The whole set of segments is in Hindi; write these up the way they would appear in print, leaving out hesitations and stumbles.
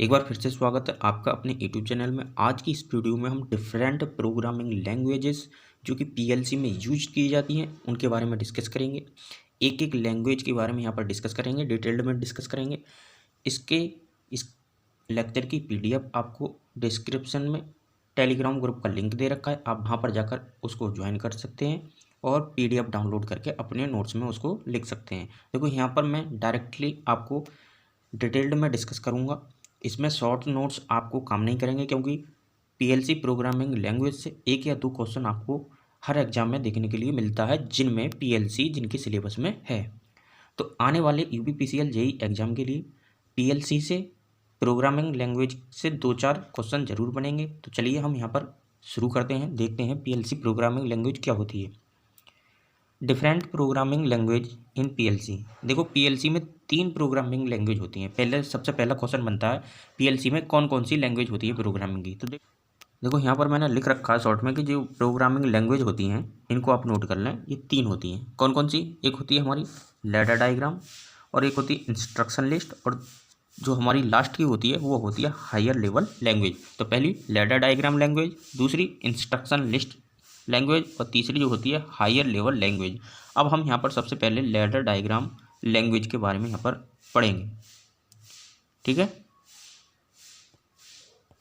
एक बार फिर से स्वागत है आपका अपने यूट्यूब चैनल में। आज की इस वीडियो में हम डिफरेंट प्रोग्रामिंग लैंग्वेजेस जो कि पीएलसी में यूज की जाती हैं उनके बारे में डिस्कस करेंगे। एक एक लैंग्वेज के बारे में यहाँ पर डिस्कस करेंगे, डिटेल्ड में डिस्कस करेंगे। इसके इस लेक्चर की पीडीएफ आपको डिस्क्रिप्शन में टेलीग्राम ग्रुप का लिंक दे रखा है, आप वहाँ पर जाकर उसको ज्वाइन कर सकते हैं और पीडीएफ डाउनलोड करके अपने नोट्स में उसको लिख सकते हैं। देखो यहाँ पर मैं डायरेक्टली आपको डिटेल्ड में डिस्कस करूँगा। इसमें शॉर्ट नोट्स आपको काम नहीं करेंगे क्योंकि पीएलसी प्रोग्रामिंग लैंग्वेज से एक या दो क्वेश्चन आपको हर एग्जाम में देखने के लिए मिलता है जिनमें पीएलसी जिनके सिलेबस में है। तो आने वाले यूपीपीसीएल जेईई एग्जाम के लिए पीएलसी से प्रोग्रामिंग लैंग्वेज से दो चार क्वेश्चन जरूर बनेंगे। तो चलिए हम यहाँ पर शुरू करते हैं, देखते हैं पीएलसी प्रोग्रामिंग लैंग्वेज क्या होती है। Different programming language in PLC. देखो पीएलसी में तीन प्रोग्रामिंग लैंग्वेज होती हैं। सबसे पहला क्वेश्चन बनता है पीएलसी में कौन कौन सी लैंग्वेज होती है प्रोग्रामिंग की। तो देखो यहाँ पर मैंने लिख रखा है शॉर्ट में कि जो प्रोग्रामिंग लैंग्वेज होती हैं इनको आप नोट कर लें। ये तीन होती हैं। कौन कौन सी? एक होती है हमारी लैडर डायग्राम, और एक होती है इंस्ट्रक्शन लिस्ट, और जो हमारी लास्ट की होती है वो होती है हायर लेवल लैंग्वेज। तो पहली लैडर डायग्राम लैंग्वेज, दूसरी इंस्ट्रक्शन लिस्ट लैंग्वेज, और तीसरी जो होती है हायर लेवल लैंग्वेज। अब हम यहाँ पर सबसे पहले लैडर डायग्राम लैंग्वेज के बारे में यहाँ पर पढ़ेंगे, ठीक है।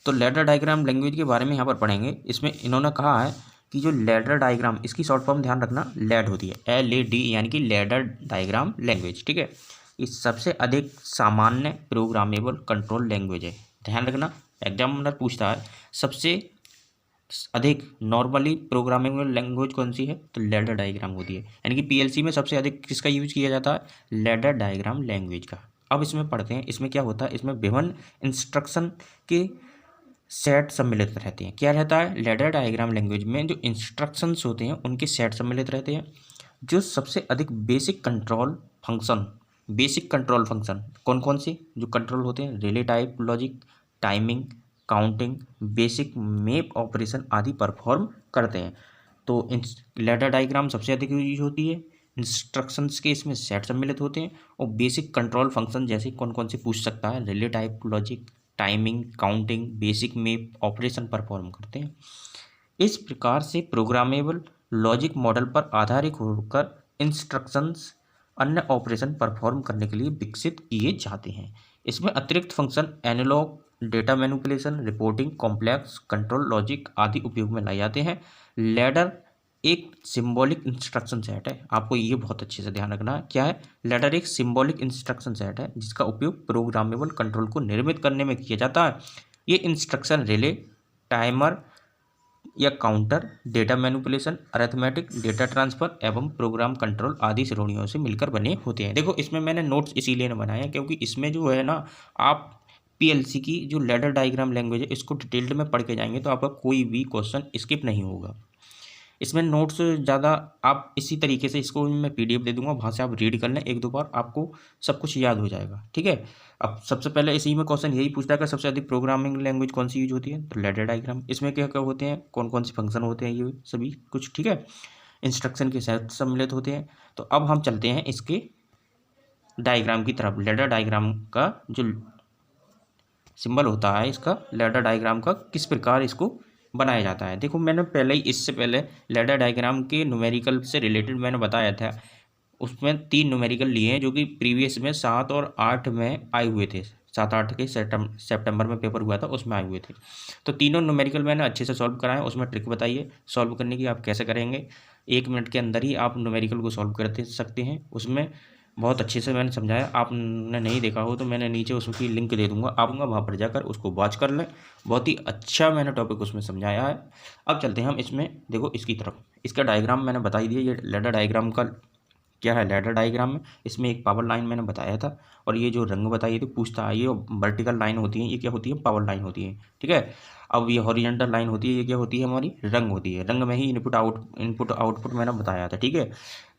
तो लैडर डायग्राम लैंग्वेज के बारे में यहाँ पर पढ़ेंगे। इसमें इन्होंने कहा है कि जो लैडर डायग्राम, इसकी शॉर्ट फॉर्म ध्यान रखना लैड होती है, LAD, यानी कि लैडर डायग्राम लैंग्वेज, ठीक है। ये सबसे अधिक सामान्य प्रोग्रामेबल कंट्रोल लैंग्वेज है। ध्यान रखना, एग्जामिनर पूछता है सबसे अधिक नॉर्मली प्रोग्रामेबल लैंग्वेज कौन सी है, तो लैडर डायग्राम होती है। यानी कि पीएलसी में सबसे अधिक किसका यूज किया जाता है? लैडर डायग्राम लैंग्वेज का। अब इसमें पढ़ते हैं, इसमें क्या होता है। इसमें विभिन्न इंस्ट्रक्शन के सेट सम्मिलित रहते हैं। क्या रहता है? लैडर डायग्राम लैंग्वेज में जो इंस्ट्रक्शंस होते हैं उनके सेट सम्मिलित रहते हैं। जो सबसे अधिक बेसिक कंट्रोल फंक्शन कौन कौन से जो कंट्रोल होते हैं? Relay type logic, timing, counting, basic map operation आदि परफॉर्म करते हैं। तो लैडर डायग्राम सबसे अधिक यूज होती है। इंस्ट्रक्शंस के इसमें सेट सम्मिलित होते हैं, और बेसिक कंट्रोल फंक्शन जैसे कौन कौन से पूछ सकता है? Relay type logic, timing, counting, basic map operation perform करते हैं। इस प्रकार से प्रोग्रामेबल लॉजिक मॉडल पर आधारित होकर इंस्ट्रक्शंस अन्य ऑपरेशन परफॉर्म करने के लिए विकसित किए जाते हैं। इसमें अतिरिक्त function analogue, data manipulation, reporting, complex control logic आदि उपयोग में लाए जाते हैं। लैडर एक सिंबॉलिक इंस्ट्रक्शन सेट है। आपको ये बहुत अच्छे से ध्यान रखना है। क्या है? लैडर एक सिंबॉलिक इंस्ट्रक्शन सेट है जिसका उपयोग प्रोग्रामेबल कंट्रोल को निर्मित करने में किया जाता है। ये इंस्ट्रक्शन रिले, टाइमर या counter, data manipulation, arithmetic, data transfer एवं प्रोग्राम कंट्रोल आदि श्रेणियों से मिलकर बने होते हैं। देखो इसमें मैंने नोट्स इसीलिए बनाए हैं क्योंकि इसमें जो है ना, आप पीएलसी की जो लैडर डायग्राम लैंग्वेज है इसको डिटेल्ड में पढ़ के जाएंगे तो आपका कोई भी क्वेश्चन स्किप नहीं होगा। इसमें नोट्स ज़्यादा आप इसी तरीके से, इसको मैं पीडीएफ दे दूंगा, वहाँ से आप रीड कर लें, एक दो बार आपको सब कुछ याद हो जाएगा, ठीक है। अब सबसे पहले इसी में क्वेश्चन यही पूछता है कि सबसे अधिक प्रोग्रामिंग लैंग्वेज कौन सी यूज होती है, तो लैडर डायग्राम। इसमें क्या क्या होते हैं, कौन कौन से फंक्शन होते हैं, ये सभी कुछ, ठीक है। इंस्ट्रक्शन के साथ सम्मिलित होते हैं। तो अब हम चलते हैं इसके डायग्राम की तरफ। लैडर डायग्राम का जो सिंबल होता है, इसका लैडर डायग्राम का किस प्रकार इसको बनाया जाता है। देखो मैंने पहले ही, इससे पहले लैडर डायग्राम के न्यूमेरिकल से रिलेटेड मैंने बताया था। उसमें 3 न्यूमेरिकल लिए हैं जो कि प्रीवियस में 7 और 8 में आए हुए थे। 7-8 के सितंबर में पेपर हुआ था, उसमें आए हुए थे। तो तीनों न्यूमेरिकल मैंने अच्छे से सॉल्व कराए। उसमें ट्रिक बताइए सॉल्व करने की, आप कैसे करेंगे। 1 मिनट के अंदर ही आप न्यूमेरिकल को सॉल्व कर सकते हैं। उसमें बहुत अच्छे से मैंने समझाया। आपने नहीं देखा हो तो मैंने नीचे उसकी लिंक दे दूंगा, आऊँगा वहाँ पर जाकर उसको वॉच कर लें। बहुत ही अच्छा मैंने टॉपिक उसमें समझाया है। अब चलते हैं हम इसमें, देखो इसकी तरफ। इसका डायग्राम मैंने बता ही दिया। ये लैडर डायग्राम का क्या है, लैडर डायग्राम में इसमें एक पावर लाइन मैंने बताया था, और ये जो रंग बताइए तो पूछता है, ये वर्टिकल लाइन होती है, ये क्या होती है, पावर लाइन होती है, ठीक है। अब ये हॉरिजॉन्टल लाइन होती है, ये क्या होती है, हमारी रंग होती है। रंग में ही इनपुट आउटपुट मैंने बताया था, ठीक है।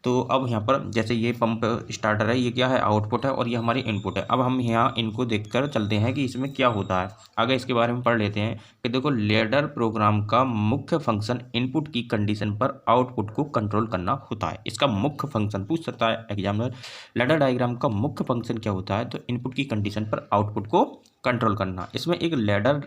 तो अब यहाँ पर जैसे ये पंप स्टार्टर है, ये क्या है, आउटपुट है, और ये हमारी इनपुट है। अब हम यहाँ इनको देखकर चलते हैं कि इसमें क्या होता है। आगे इसके बारे में पढ़ लेते हैं कि देखो लैडर प्रोग्राम का मुख्य फंक्शन इनपुट की कंडीशन पर आउटपुट को कंट्रोल करना होता है। इसका मुख्य फंक्शन पूछ सकता है एग्जामिनर, लैडर डायग्राम का मुख्य फंक्शन क्या होता है, तो इनपुट की कंडीशन पर आउटपुट को कंट्रोल करना। इसमें एक लैडर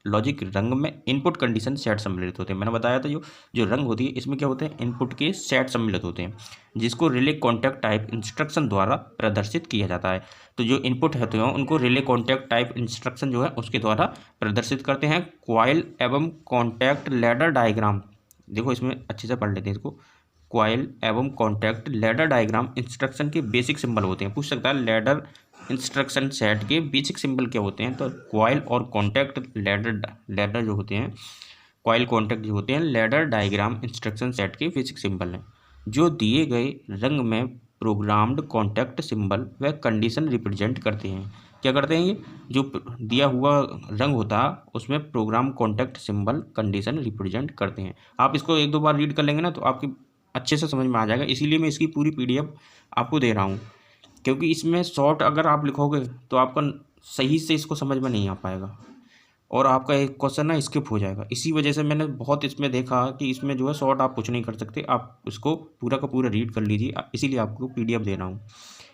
लॉजिक रंग में इनपुट कंडीशन सेट सम्मिलित होते हैं। मैंने बताया था जो जो रंग होती है इसमें क्या होते हैं, इनपुट के सेट सम्मिलित होते हैं, जिसको रिले कॉन्टैक्ट टाइप इंस्ट्रक्शन द्वारा प्रदर्शित किया जाता है। तो जो इनपुट होते हैं उनको रिले कॉन्टैक्ट टाइप इंस्ट्रक्शन जो है उसके द्वारा प्रदर्शित करते हैं। क्वाइल एवं कॉन्टैक्ट लैडर डायग्राम, देखो इसमें अच्छे से पढ़ लेते हैं इसको। क्वाइल एवं कॉन्टैक्ट लैडर डायग्राम इंस्ट्रक्शन के बेसिक सिंबल होते हैं। पूछ सकता है लैडर इंस्ट्रक्शन सेट के बेसिक सिंबल क्या होते हैं, तो क्वाइल और कॉन्टैक्ट लैडर जो होते हैं, क्वाइल कॉन्टैक्ट जो होते हैं लैडर डायग्राम इंस्ट्रक्शन सेट के बेसिक सिंबल हैं, जो दिए गए रंग में प्रोग्राम्ड कॉन्टैक्ट सिंबल व कंडीशन रिप्रेजेंट करते हैं। क्या करते हैं, ये जो दिया हुआ रंग होता है उसमें program contact symbol condition represent करते हैं। आप इसको एक दो बार रीड कर लेंगे ना तो आपकी अच्छे से समझ में आ जाएगा, इसीलिए मैं इसकी पूरी PDF आपको दे रहा हूँ, क्योंकि इसमें शॉर्ट अगर आप लिखोगे तो आपका सही से इसको समझ में नहीं आ पाएगा और आपका एक क्वेश्चन ना स्किप हो जाएगा। इसी वजह से मैंने बहुत इसमें देखा कि इसमें जो है शॉर्ट आप कुछ नहीं कर सकते, आप इसको पूरा का पूरा रीड कर लीजिए, इसीलिए आपको PDF दे रहा हूँ।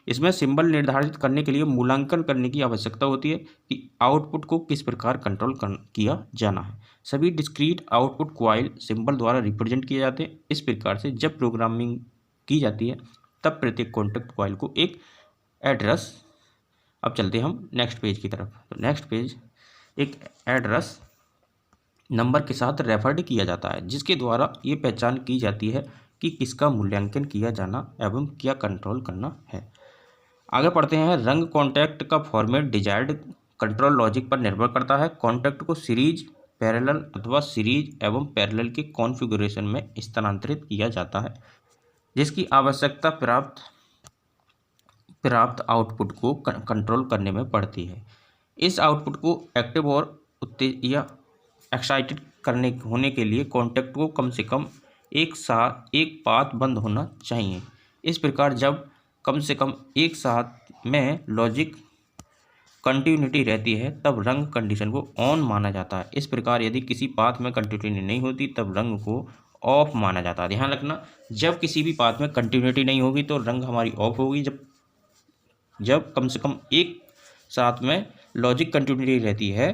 इसमें सिंबल निर्धारित करने के लिए मूल्यांकन करने की आवश्यकता होती है कि आउटपुट को किस प्रकार कंट्रोल किया जाना है। सभी डिस्क्रीट आउटपुट क्वाइल सिंबल द्वारा रिप्रेजेंट किए जाते हैं। इस प्रकार से जब प्रोग्रामिंग की जाती है तब प्रत्येक कॉन्टैक्ट क्वाइल को एक एड्रेस, अब चलते हैं हम नेक्स्ट पेज की तरफ। तो नेक्स्ट पेज एक एड्रेस नंबर के साथ रेफर्ड किया जाता है, जिसके द्वारा ये पहचान की जाती है कि किसका मूल्यांकन किया जाना एवं क्या कंट्रोल करना है। आगे पढ़ते हैं। रंग कॉन्टैक्ट का फॉर्मेट डिजायर्ड कंट्रोल लॉजिक पर निर्भर करता है। कॉन्टैक्ट को सीरीज, पैरेलल अथवा सीरीज एवं पैरेलल के कॉन्फ़िगरेशन में स्थानांतरित किया जाता है, जिसकी आवश्यकता प्राप्त आउटपुट को कंट्रोल करने में पड़ती है। इस आउटपुट को एक्टिव और उत्तेजित या एक्साइटेड होने के लिए कॉन्टैक्ट को कम से कम एक पाथ बंद होना चाहिए। इस प्रकार जब कम से कम एक साथ में लॉजिक कंटिन्यूटी रहती है तब रंग कंडीशन को ऑन माना जाता है। इस प्रकार यदि किसी पाथ में कंटिन्यूटी नहीं होती तब रंग को ऑफ माना जाता है। ध्यान रखना, जब किसी भी पाथ में कंटिन्यूटी नहीं होगी तो रंग हमारी ऑफ होगी। जब कम से कम एक साथ में लॉजिक कंटिन्यूटी रहती है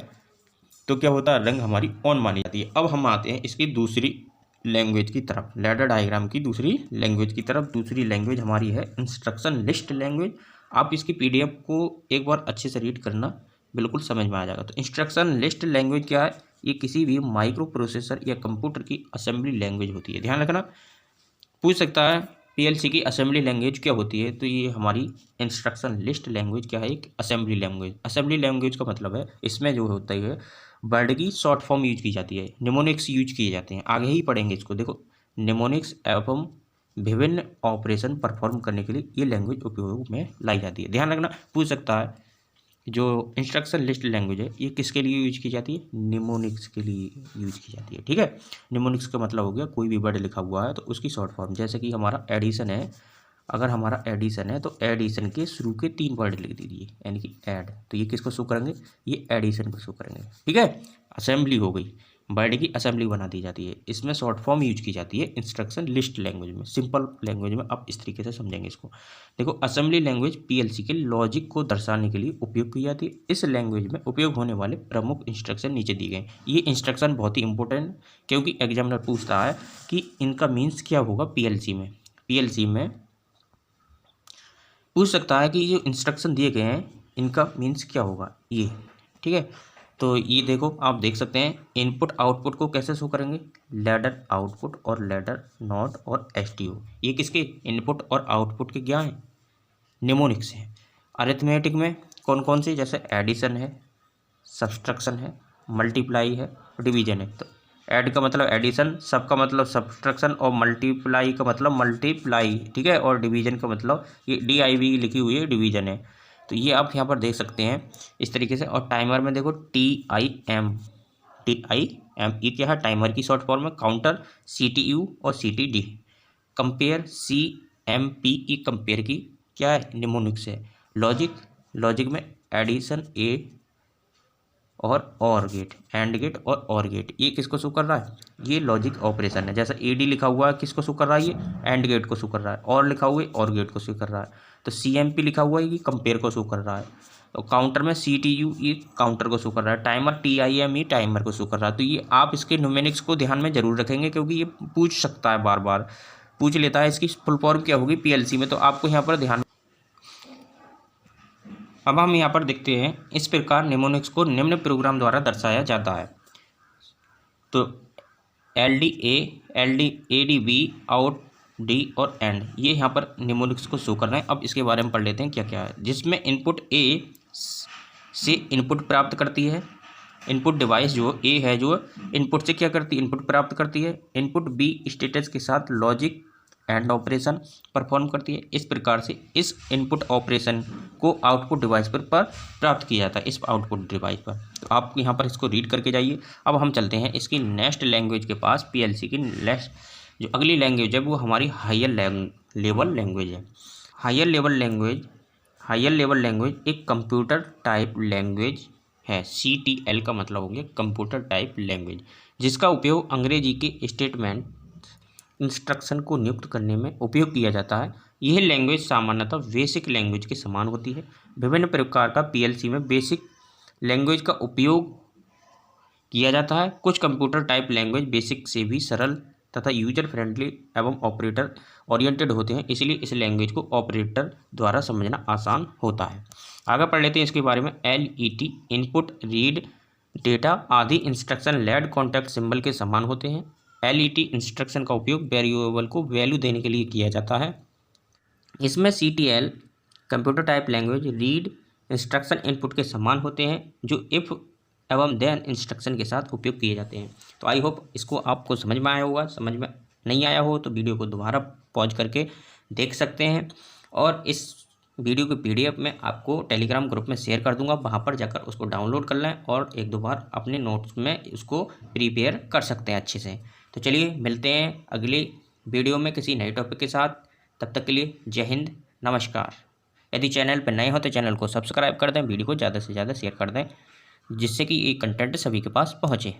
तो क्या होता है, रंग हमारी ऑन मानी जाती है। अब हम आते हैं इसकी दूसरी लैंग्वेज की तरफ, लैडर डायग्राम की दूसरी लैंग्वेज की तरफ। दूसरी लैंग्वेज हमारी है इंस्ट्रक्शन लिस्ट लैंग्वेज। आप इसकी PDF को एक बार अच्छे से रीड करना, बिल्कुल समझ में आ जाएगा। तो इंस्ट्रक्शन लिस्ट लैंग्वेज क्या है, ये किसी भी माइक्रो प्रोसेसर या कंप्यूटर की असेंबली लैंग्वेज होती है। ध्यान रखना, पूछ सकता है PLC की असेंबली लैंग्वेज क्या होती है, तो ये हमारी इंस्ट्रक्शन लिस्ट लैंग्वेज क्या है, एक असेंबली लैंग्वेज। असेंबली लैंग्वेज का मतलब है इसमें जो होता है वर्ड की शॉर्ट फॉर्म यूज की जाती है, निमोनिक्स यूज किए जाते हैं। आगे ही पढ़ेंगे इसको। देखो, निमोनिक्स एवं विभिन्न ऑपरेशन परफॉर्म करने के लिए ये लैंग्वेज उपयोग में लाई जाती है। ध्यान रखना, पूछ सकता है जो इंस्ट्रक्शन लिस्ट लैंग्वेज है ये किसके लिए यूज की जाती है, निमोनिक्स के लिए यूज की जाती है। ठीक है, निमोनिक्स का मतलब हो गया कोई भी वर्ड लिखा हुआ है तो उसकी शॉर्ट फॉर्म, जैसे कि हमारा एडिशन है, अगर हमारा एडिशन है तो एडिशन के शुरू के 3 वर्ड लिख दीजिए, यानी कि ऐड, तो ये किसको शो करेंगे, ये एडिशन को शो करेंगे। ठीक है, असेंबली हो गई, वर्ड की असेंबली बना दी जाती है। इसमें शॉर्ट फॉर्म यूज की जाती है इंस्ट्रक्शन लिस्ट लैंग्वेज में। सिंपल लैंग्वेज में आप इस तरीके से समझेंगे इसको। देखो, असेंबली लैंग्वेज PLC के लॉजिक को दर्शाने के लिए उपयोग की जाती है। इस लैंग्वेज में उपयोग होने वाले प्रमुख इंस्ट्रक्शन नीचे दिए गए। ये इंस्ट्रक्शन बहुत ही इंपॉर्टेंट, क्योंकि एग्जामिनर पूछता है कि इनका मीन्स क्या होगा PLC में। PLC में पूछ सकता है कि जो इंस्ट्रक्शन दिए गए हैं इनका मीन्स क्या होगा ये। ठीक है, तो ये देखो, आप देख सकते हैं इनपुट आउटपुट को कैसे शो करेंगे, लैडर आउटपुट और लैडर नॉट और STO। ये किसके इनपुट और आउटपुट के क्या हैं, निमोनिक्स हैं। अरिथमेटिक में कौन कौन से, जैसे एडिशन है, सब्सट्रैक्शन है, मल्टीप्लाई है, डिवीजन है। तो ऐड का मतलब एडिशन, सब का मतलब सब्सट्रैक्शन और मल्टीप्लाई का मतलब मल्टीप्लाई। ठीक है, और डिवीजन का मतलब ये DIV लिखी हुई है, डिवीजन है। तो ये आप यहाँ पर देख सकते हैं इस तरीके से। और टाइमर में देखो TIM ये क्या है, टाइमर की शॉर्ट फॉर्म है। काउंटर CTU और CTD। कंपेयर CMP की कंपेयर की क्या है, निमोनिक्स है। लॉजिक में एडिशन A और गेट, एंड गेट और गेट, ये किसको शो कर रहा है, ये लॉजिक ऑपरेशन है। जैसा AD लिखा हुआ है किसको शो कर रहा है, ये एंड गेट को शो कर रहा है, और लिखा हुआ है और गेट को शो कर रहा है। तो CMP लिखा हुआ है ये कंपेयर को शो कर रहा है। तो काउंटर में CPU ये काउंटर को शो कर रहा है, टाइमर TIME टाइमर को शो कर रहा है। तो ये आप इसके न्यूमेरिक्स को ध्यान में जरूर रखेंगे, क्योंकि ये पूछ सकता है, बार बार पूछ लेता है इसकी फुल फॉर्म क्या होगी PLC में, तो आपको यहाँ पर ध्यान। अब हम यहाँ पर देखते हैं, इस प्रकार निमोनिक्स को निम्न प्रोग्राम द्वारा दर्शाया जाता है। तो LDA, ADB, आउट, D और एंड, ये यहाँ पर निमोनिक्स को शो कर रहे हैं। अब इसके बारे में पढ़ लेते हैं क्या क्या है। जिसमें इनपुट A से इनपुट प्राप्त करती है, इनपुट डिवाइस जो A है जो इनपुट से क्या करती है, इनपुट प्राप्त करती है। इनपुट B स्टेटस के साथ लॉजिक एंड ऑपरेशन परफॉर्म करती है। इस प्रकार से इस इनपुट ऑपरेशन को आउटपुट डिवाइस पर प्राप्त किया जाता है, इस आउटपुट डिवाइस पर। तो आप यहाँ पर इसको रीड करके जाइए। अब हम चलते हैं इसकी नेक्स्ट लैंग्वेज के पास। PLC की नेक्स्ट जो अगली लैंग्वेज है वो हमारी हायर लेवल लैंग्वेज है। हायर लेवल लैंग्वेज एक कंप्यूटर टाइप लैंग्वेज है। CTL का मतलब हो गया कंप्यूटर टाइप लैंग्वेज, जिसका उपयोग अंग्रेजी के स्टेटमेंट इंस्ट्रक्शन को नियुक्त करने में उपयोग किया जाता है। यह लैंग्वेज सामान्यतः बेसिक लैंग्वेज के समान होती है। विभिन्न प्रकार का PLC में बेसिक लैंग्वेज का उपयोग किया जाता है। कुछ कंप्यूटर टाइप लैंग्वेज बेसिक से भी सरल तथा यूजर फ्रेंडली एवं ऑपरेटर ओरिएंटेड होते हैं, इसलिए इस लैंग्वेज को ऑपरेटर द्वारा समझना आसान होता है। आगे पढ़ लेते हैं इसके बारे में। LET इनपुट, रीड, डेटा आदि इंस्ट्रक्शन लेड कॉन्टेक्ट सिंबल के समान होते हैं। LET इंस्ट्रक्शन का उपयोग वेरिएबल को वैल्यू देने के लिए किया जाता है। इसमें CTL computer type language read instruction input के समान होते हैं, जो इफ़ एवं देन इंस्ट्रक्शन के साथ उपयोग किए जाते हैं। तो आई होप इसको आपको समझ में आया होगा। समझ में नहीं आया हो तो वीडियो को दोबारा पॉज करके देख सकते हैं, और इस वीडियो के PDF में आपको टेलीग्राम ग्रुप में शेयर कर दूंगा, वहाँ पर जाकर उसको डाउनलोड कर लें और एक दो बार अपने नोट्स में उसको प्रिपेयर कर सकते हैं अच्छे से। तो चलिए मिलते हैं अगली वीडियो में किसी नए टॉपिक के साथ। तब तक के लिए जय हिंद, नमस्कार। यदि चैनल पर नए हो तो चैनल को सब्सक्राइब कर दें, वीडियो को ज़्यादा से ज़्यादा शेयर कर दें, जिससे कि ये कंटेंट सभी के पास पहुँचे।